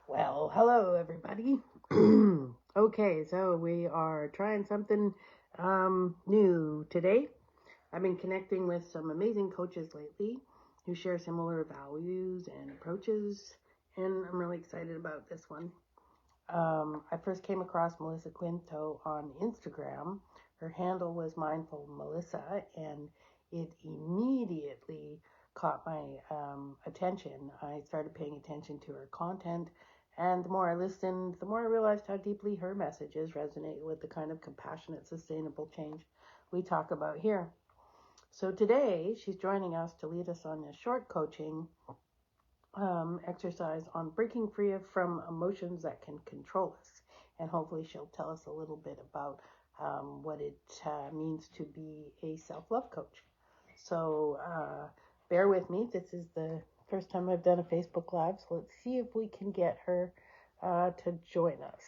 Well, hello everybody. Okay, so we are trying something new today. I've been connecting with some amazing coaches lately who share similar values and approaches, and I'm really excited about this one. I first came across Melissa Quinto on Instagram. Her handle was Mindful Melissa, and it immediately caught my attention. I started paying attention to her content, and the more I listened, the more I realized how deeply her messages resonate with the kind of compassionate, sustainable change we talk about here. So today, she's joining us to lead us on a short coaching exercise on breaking free from emotions that can control us. And hopefully, she'll tell us a little bit about what it means to be a self love coach. So, bear with me. This is the first time I've done a Facebook Live. So, let's see if we can get her to join us.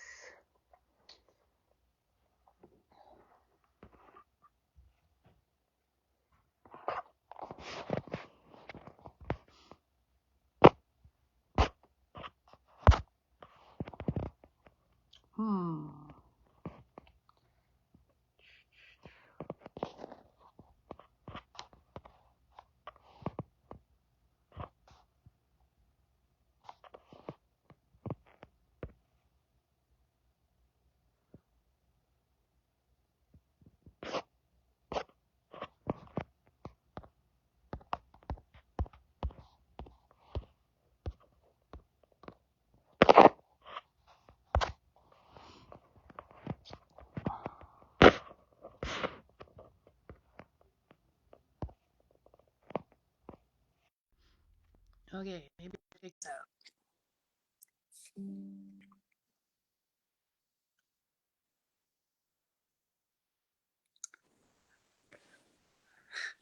Okay, maybe fix out.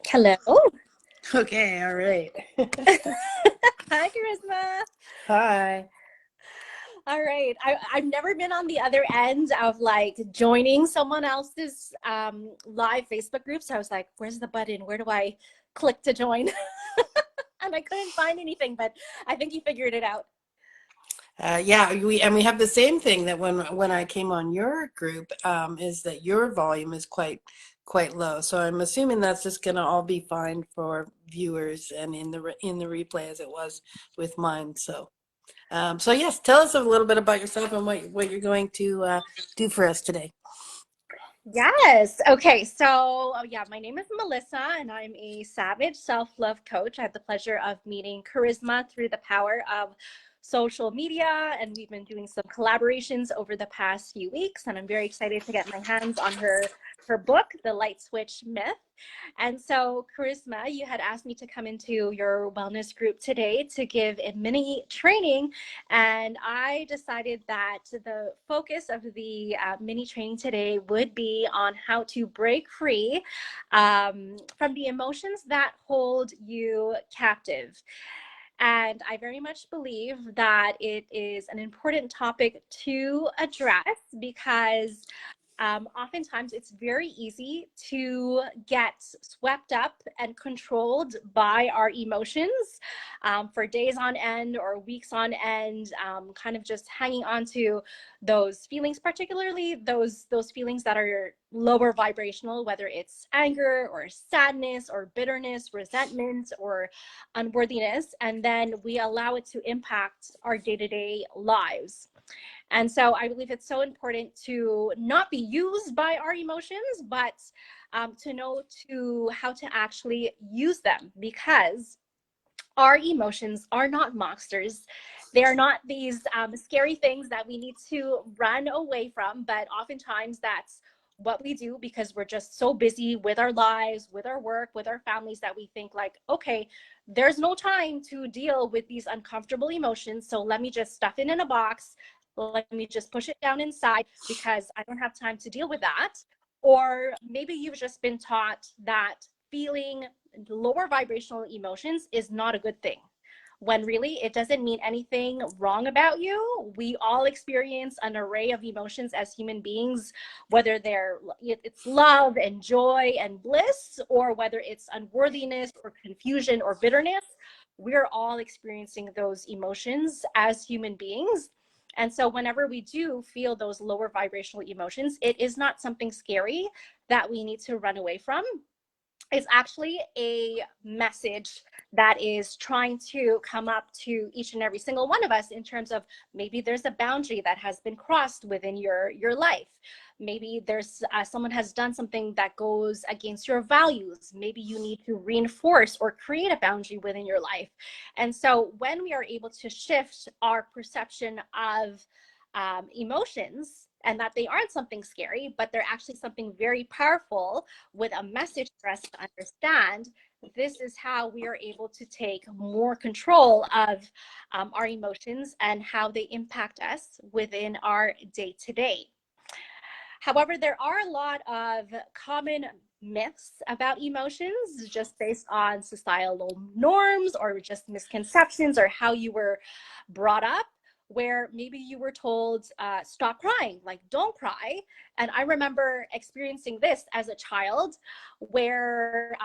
Hello. Okay, all right. Hi, Charisma. Hi. All right. I've never been on the other end of like joining someone else's live Facebook group. So I was like, where's the button? Where do I click to join? And I couldn't find anything, but I think you figured it out. Yeah, we have the same thing that when I came on your group, is that your volume is quite low. So I'm assuming that's just gonna all be fine for viewers and in the replay as it was with mine. So so yes, tell us a little bit about yourself and what you're going to do for us today. Yes. Okay. So, yeah, my name is Melissa, and I'm a Savage self-love coach. I have the pleasure of meeting Charisma through the power of social media, and we've been doing some collaborations over the past few weeks. And I'm very excited to get my hands on her book, The Light Switch Myth. And so, Charisma, you had asked me to come into your wellness group today to give a mini training. And I decided that the focus of the mini training today would be on how to break free from the emotions that hold you captive. And I very much believe that it is an important topic to address because oftentimes it's very easy to get swept up and controlled by our emotions for days on end or weeks on end, kind of just hanging on to those feelings, particularly those feelings that are lower vibrational, whether it's anger or sadness or bitterness, resentment or unworthiness, and then we allow it to impact our day-to-day lives. And so I believe it's so important to not be used by our emotions, but to know how to actually use them, because our emotions are not monsters. They are not these scary things that we need to run away from, but oftentimes that's what we do because we're just so busy with our lives, with our work, with our families, that we think like, okay, there's no time to deal with these uncomfortable emotions, so let me just stuff it in a box, let me just push it down inside because I don't have time to deal with that. Or maybe you've just been taught that feeling lower vibrational emotions is not a good thing, when really it doesn't mean anything wrong about you. We all experience an array of emotions as human beings, whether it's love and joy and bliss, or whether it's unworthiness or confusion or bitterness. We're all experiencing those emotions as human beings. And so whenever we do feel those lower vibrational emotions, it is not something scary that we need to run away from. It's actually a message that is trying to come up to each and every single one of us in terms of maybe there's a boundary that has been crossed within your life. Maybe there's someone has done something that goes against your values. Maybe you need to reinforce or create a boundary within your life. And so when we are able to shift our perception of emotions, and that they aren't something scary, but they're actually something very powerful with a message for us to understand, this is how we are able to take more control of our emotions and how they impact us within our day-to-day. However, there are a lot of common myths about emotions just based on societal norms or just misconceptions or how you were brought up, where maybe you were told, stop crying, like don't cry. And I remember experiencing this as a child where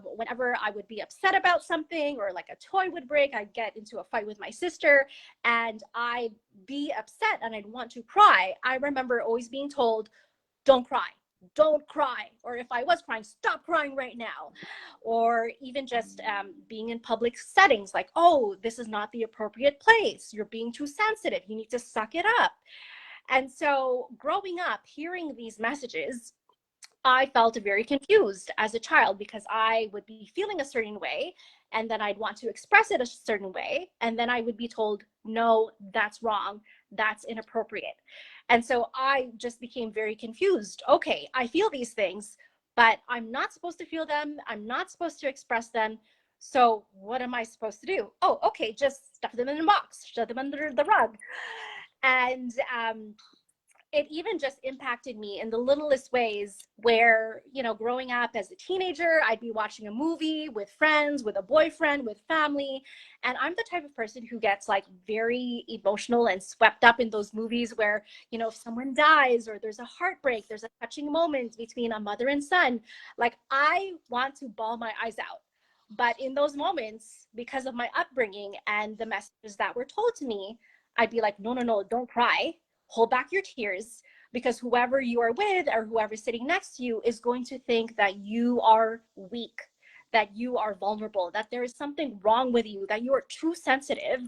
whenever I would be upset about something or like a toy would break, I'd get into a fight with my sister and I'd be upset and I'd want to cry. I remember always being told, don't cry, don't cry. Or if I was crying, stop crying right now. Or even just being in public settings like, oh, this is not the appropriate place. You're being too sensitive. You need to suck it up. And so growing up, hearing these messages, I felt very confused as a child because I would be feeling a certain way and then I'd want to express it a certain way. And then I would be told, no, that's wrong. That's inappropriate. And so I just became very confused. Okay, I feel these things, but I'm not supposed to feel them. I'm not supposed to express them. So what am I supposed to do? Oh, okay, just stuff them in a box, shove them under the rug. And it even just impacted me in the littlest ways where, you know, growing up as a teenager, I'd be watching a movie with friends, with a boyfriend, with family. And I'm the type of person who gets like very emotional and swept up in those movies where, you know, if someone dies or there's a heartbreak, there's a touching moment between a mother and son, like I want to bawl my eyes out. But in those moments, because of my upbringing and the messages that were told to me, I'd be like, no, no, no, don't cry. Hold back your tears, because whoever you are with or whoever's sitting next to you is going to think that you are weak, that you are vulnerable, that there is something wrong with you, that you are too sensitive.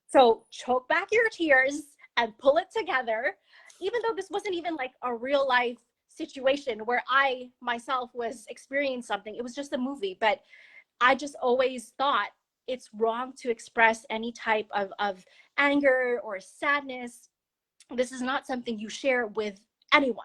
So choke back your tears and pull it together, even though this wasn't even like a real life situation where I myself was experiencing something. It was just a movie, but I just always thought it's wrong to express any type of anger or sadness. This is not something you share with anyone.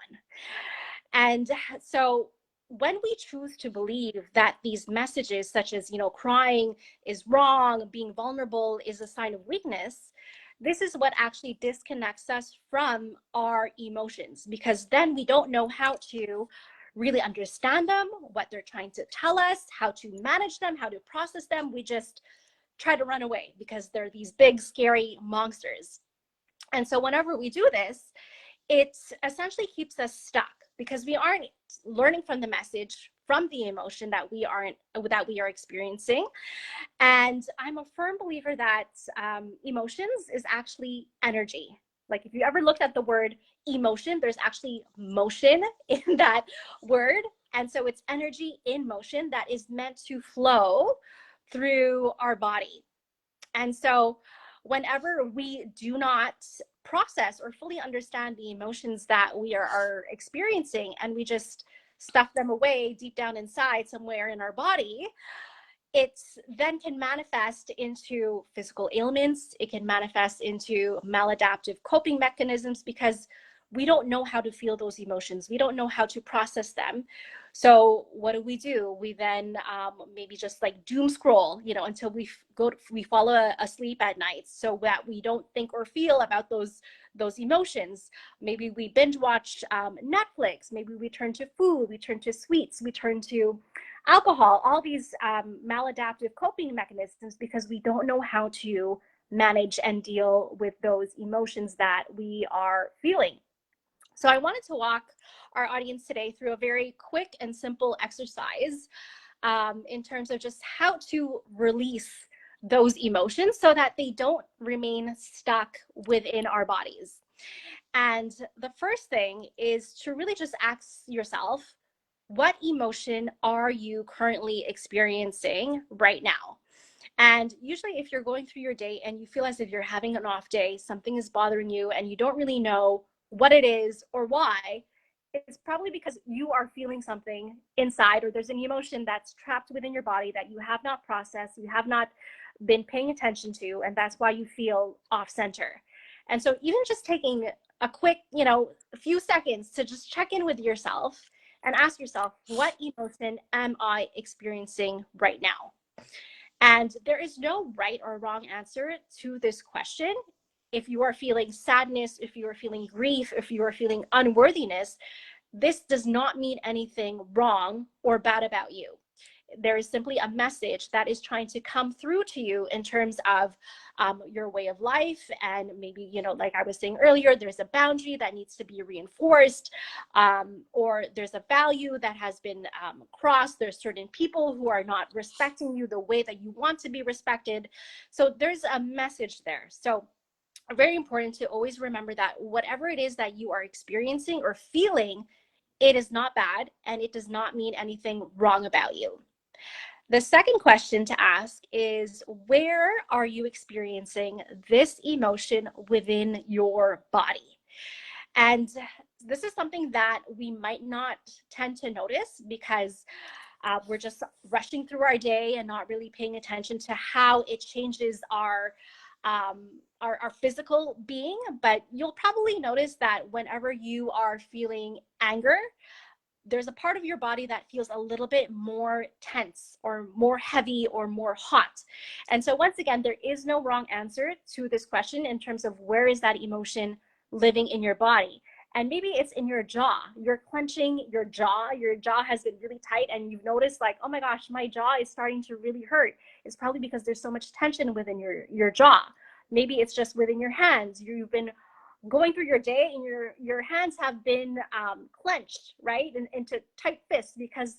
And so when we choose to believe that these messages, such as, you know, crying is wrong, being vulnerable is a sign of weakness, this is what actually disconnects us from our emotions, because then we don't know how to really understand them, what they're trying to tell us, how to manage them, how to process them. We just try to run away because they're these big, scary monsters. And so whenever we do this, it essentially keeps us stuck because we aren't learning from the message, from the emotion that we are experiencing. And I'm a firm believer that emotions is actually energy. Like if you ever looked at the word emotion, there's actually motion in that word. And so it's energy in motion that is meant to flow through our body. And so whenever we do not process or fully understand the emotions that we are experiencing, and we just stuff them away deep down inside somewhere in our body, it then can manifest into physical ailments. It can manifest into maladaptive coping mechanisms because we don't know how to feel those emotions. We don't know how to process them. So what do? We then maybe just like doom scroll, you know, until we fall asleep at night, so that we don't think or feel about those emotions. Maybe we binge watch Netflix. Maybe we turn to food. We turn to sweets. We turn to alcohol. All these maladaptive coping mechanisms because we don't know how to manage and deal with those emotions that we are feeling. So I wanted to walk our audience today through a very quick and simple exercise in terms of just how to release those emotions so that they don't remain stuck within our bodies. And the first thing is to really just ask yourself, what emotion are you currently experiencing right now? And usually if you're going through your day and you feel as if you're having an off day, something is bothering you and you don't really know what it is or why, it's probably because you are feeling something inside, or there's an emotion that's trapped within your body that you have not processed, you have not been paying attention to, and that's why you feel off center. And so even just taking a quick, a few seconds to just check in with yourself and ask yourself, what emotion am I experiencing right now? And there is no right or wrong answer to this question. If you are feeling sadness, if you are feeling grief, if you are feeling unworthiness, this does not mean anything wrong or bad about you. There is simply a message that is trying to come through to you in terms of your way of life. And maybe, like I was saying earlier, there's a boundary that needs to be reinforced, or there's a value that has been crossed. There's certain people who are not respecting you the way that you want to be respected. So there's a message there. So very important to always remember that whatever it is that you are experiencing or feeling, it is not bad and it does not mean anything wrong about you. The second question to ask is, where are you experiencing this emotion within your body? And this is something that we might not tend to notice because we're just rushing through our day and not really paying attention to how it changes our physical being. But you'll probably notice that whenever you are feeling anger, there's a part of your body that feels a little bit more tense or more heavy or more hot. And so once again, there is no wrong answer to this question in terms of where is that emotion living in your body. And maybe it's in your jaw. You're clenching your jaw has been really tight and you've noticed like, oh my gosh, my jaw is starting to really hurt. It's probably because there's so much tension within your jaw. Maybe it's just within your hands. You've been going through your day and your hands have been clenched, right, into tight fists because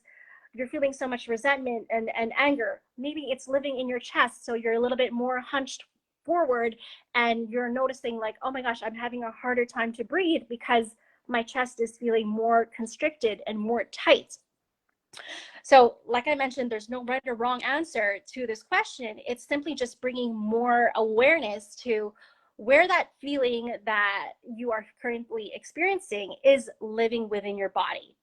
you're feeling so much resentment and anger. Maybe it's living in your chest, so you're a little bit more hunched forward and you're noticing like, oh my gosh, I'm having a harder time to breathe because my chest is feeling more constricted and more tight. So like I mentioned, there's no right or wrong answer to this question. It's simply just bringing more awareness to where that feeling that you are currently experiencing is living within your body.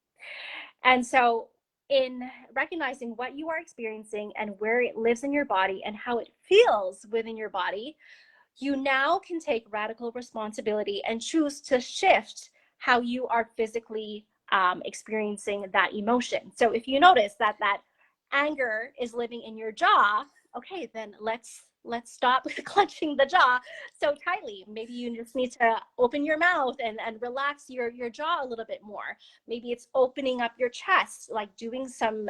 And so in recognizing what you are experiencing and where it lives in your body and how it feels within your body, you now can take radical responsibility and choose to shift how you are physically experiencing that emotion. So if you notice that anger is living in your jaw, okay, then let's stop clenching the jaw so tightly. Maybe you just need to open your mouth and relax your jaw a little bit more. Maybe it's opening up your chest, like doing some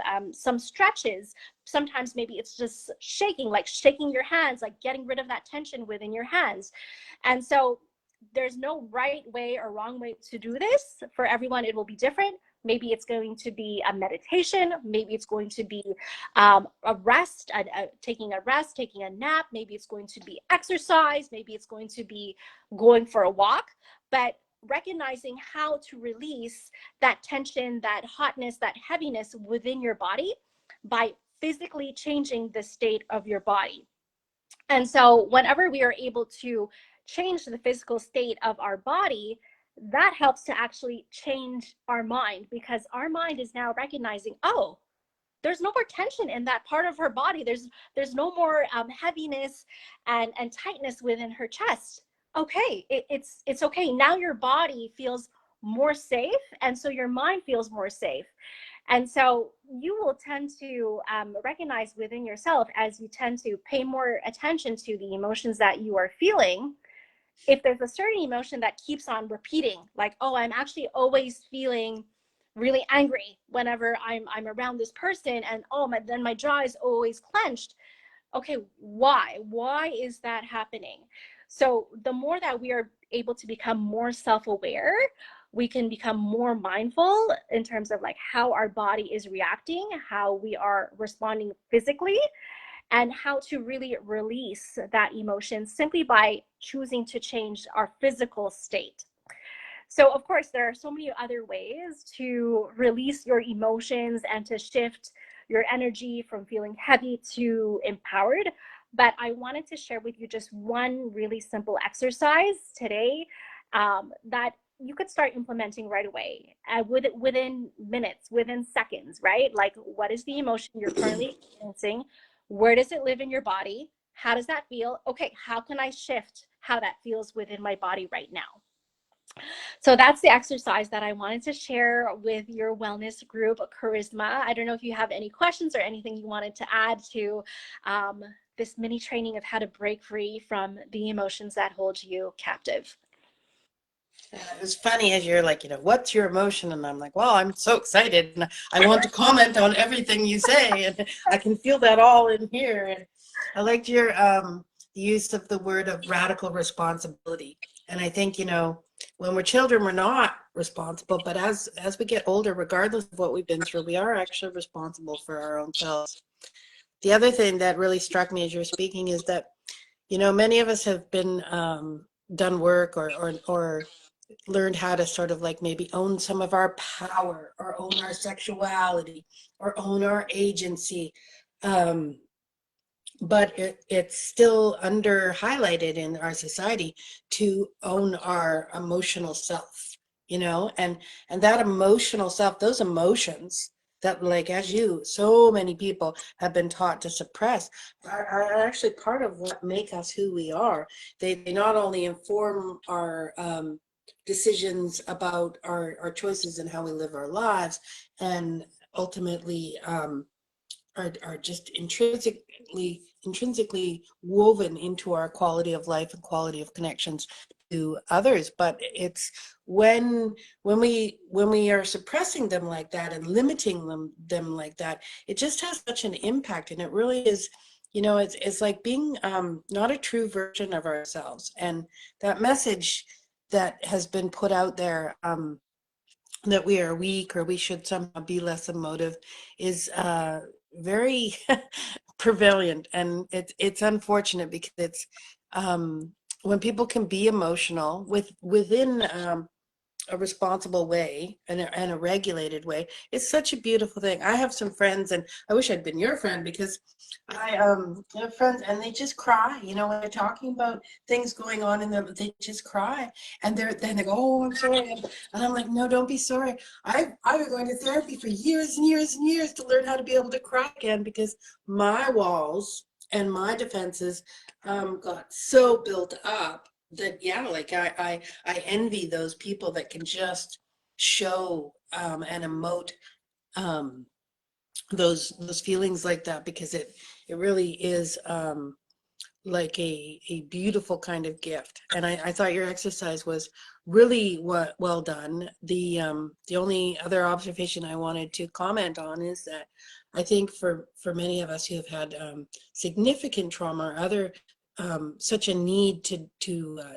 stretches. Sometimes maybe it's just shaking, like shaking your hands, like getting rid of that tension within your hands. And so there's no right way or wrong way to do this. For everyone, it will be different. Maybe it's going to be a meditation. Maybe it's going to be a rest, taking a rest, taking a nap. Maybe it's going to be exercise. Maybe it's going to be going for a walk. But recognizing how to release that tension, that hotness, that heaviness within your body by physically changing the state of your body. And so whenever we are able to change the physical state of our body, that helps to actually change our mind, because our mind is now recognizing, oh, there's no more tension in that part of her body. There's no more heaviness and tightness within her chest. Okay, it's okay. Now your body feels more safe, and so your mind feels more safe. And so you will tend to recognize within yourself, as you tend to pay more attention to the emotions that you are feeling, if there's a certain emotion that keeps on repeating, like, oh, I'm actually always feeling really angry whenever I'm around this person, and then my jaw is always clenched. Okay, why is that happening? So the more that we are able to become more self-aware, we can become more mindful in terms of like how our body is reacting, how we are responding physically. and how to really release that emotion simply by choosing to change our physical state. So, of course, there are so many other ways to release your emotions and to shift your energy from feeling heavy to empowered. But I wanted to share with you just one really simple exercise today that you could start implementing right away, within minutes, within seconds, right? Like, what is the emotion you're currently experiencing? Where does it live in your body? How does that feel? Okay, how can I shift how that feels within my body right now? So that's the exercise that I wanted to share with your wellness group, Charisma. I don't know if you have any questions or anything you wanted to add to this mini training of how to break free from the emotions that hold you captive. It's funny as you're like, what's your emotion? And I'm like, well, I'm so excited and I want to comment on everything you say. And I can feel that all in here. And I liked your use of the word of radical responsibility. And I think, when we're children, we're not responsible. But as we get older, regardless of what we've been through, we are actually responsible for our own selves. The other thing that really struck me as you're speaking is that, many of us have been done work or learned how to sort of like maybe own some of our power or own our sexuality or own our agency. But it's still under highlighted in our society to own our emotional self, and that emotional self, those emotions that, like, as so many people have been taught to suppress, are actually part of what make us who we are. They not only inform our decisions about our choices and how we live our lives, and ultimately are just intrinsically woven into our quality of life and quality of connections to others. But it's when we are suppressing them like that and limiting them like that, it just has such an impact. And it really is, it's like being not a true version of ourselves. And that message that has been put out there, that we are weak or we should somehow be less emotive, is very prevalent. And it's unfortunate because it's when people can be emotional within a responsible way and a regulated way, it's such a beautiful thing. I have some friends, and I wish I'd been your friend, because I have friends and they just cry, when they're talking about things going on in them, they just cry. And then they go, oh, I'm sorry. And I'm like, no, don't be sorry. I was going to therapy for years and years and years to learn how to be able to cry again, because my walls and my defenses got so built up that, yeah, like I envy those people that can just show and emote um, those feelings like that, because it really is like a beautiful kind of gift. And I thought your exercise was really well done. The only other observation I wanted to comment on is that I think for many of us who have had significant trauma or other such a need to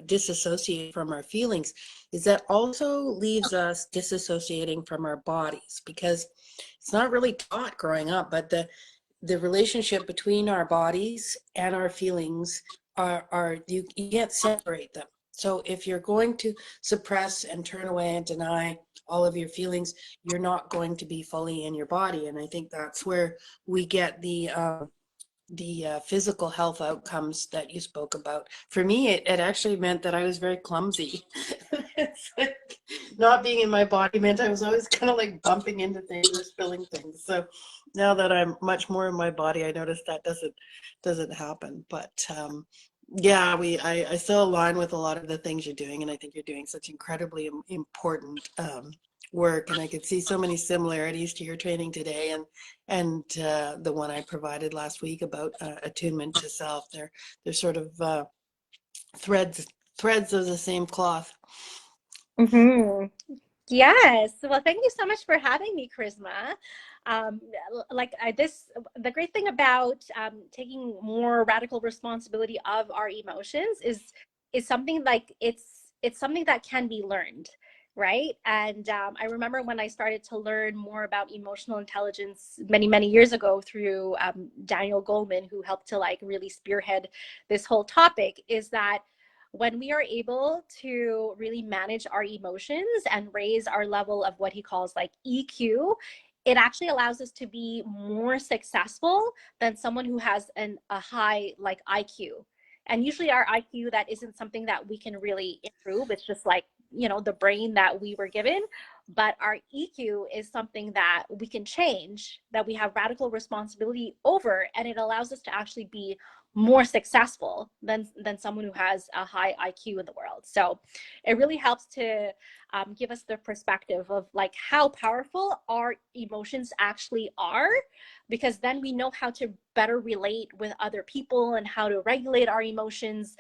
disassociate from our feelings, is that also leaves us disassociating from our bodies, because it's not really taught growing up, but the relationship between our bodies and our feelings are you can't separate them. So if you're going to suppress and turn away and deny all of your feelings, you're not going to be fully in your body. And I think that's where we get the physical health outcomes that you spoke about. For me, it actually meant that I was very clumsy. It's like not being in my body meant I was always kind of like bumping into things or spilling things. So now that I'm much more in my body, I notice that doesn't happen. But yeah, I still align with a lot of the things you're doing, and I think you're doing such incredibly important work, and I could see so many similarities to your training today and the one I provided last week about attunement to self. They're sort of threads of the same cloth. Mm-hmm. Yes. Well, thank you so much for having me, Charisma. The great thing about taking more radical responsibility of our emotions is something like it's something that can be learned. right? And I remember when I started to learn more about emotional intelligence many, many years ago through Daniel Goleman, who helped to like really spearhead this whole topic, is that when we are able to really manage our emotions and raise our level of what he calls like EQ, it actually allows us to be more successful than someone who has a high like IQ. And usually our IQ, that isn't something that we can really improve. It's just like, you know, the brain that we were given. But our EQ is something that we can change, that we have radical responsibility over, and it allows us to actually be more successful than someone who has a high IQ in the world. So it really helps to give us the perspective of like how powerful our emotions actually are, because then we know how to better relate with other people and how to regulate our emotions.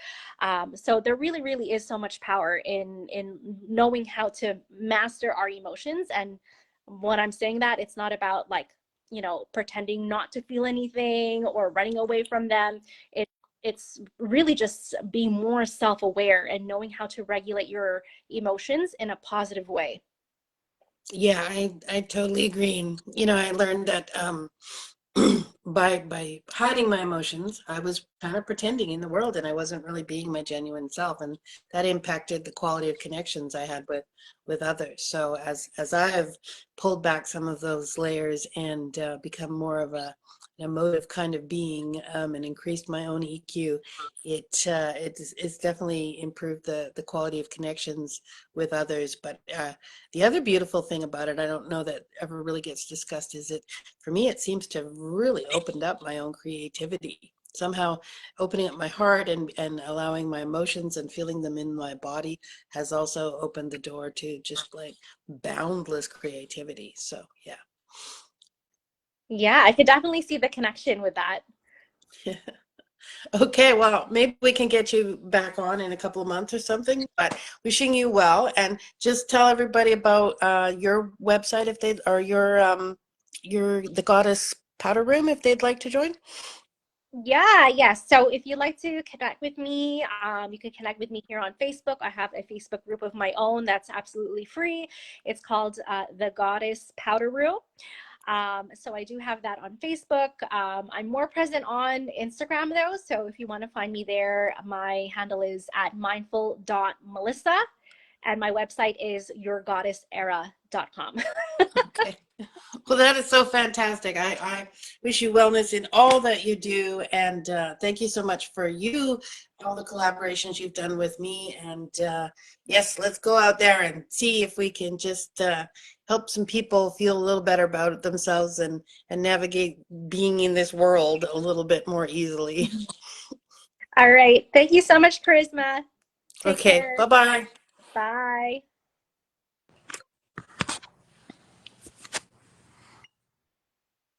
So there really, really is so much power in knowing how to master our emotions. And when I'm saying that, it's not about like, you know, pretending not to feel anything or running away from them. It's really just being more self-aware and knowing how to regulate your emotions in a positive way. Yeah, I totally agree. You know, I learned that by hiding my emotions, I was kind of pretending in the world, and I wasn't really being my genuine self, and that impacted the quality of connections I had with others. So as I have pulled back some of those layers and become more of an emotive kind of being, and increased my own EQ, it's definitely improved the quality of connections with others. But the other beautiful thing about it, I don't know that ever really gets discussed, is it, for me, it seems to have really opened up my own creativity. Somehow opening up my heart and allowing my emotions and feeling them in my body has also opened the door to just like boundless creativity. So yeah. Yeah, I could definitely see the connection with that. Okay, well, maybe we can get you back on in a couple of months or something, but wishing you well. And just tell everybody about your website if they, or your the Goddess Powder Room if they'd like to join. Yeah, yeah. So if you'd like to connect with me, you can connect with me here on Facebook. I have a Facebook group of my own that's absolutely free. It's called the Goddess Powder Room. So I do have that on Facebook. I'm more present on Instagram though. So if you want to find me there, my handle is at mindful.melissa, and my website is yourgoddessera.com. Okay. Well, that is so fantastic. I wish you wellness in all that you do. And thank you so much for all the collaborations you've done with me. And yes, let's go out there and see if we can just help some people feel a little better about themselves and navigate being in this world a little bit more easily. All right. Thank you so much, Charisma. Take Okay, care. bye-bye. Bye.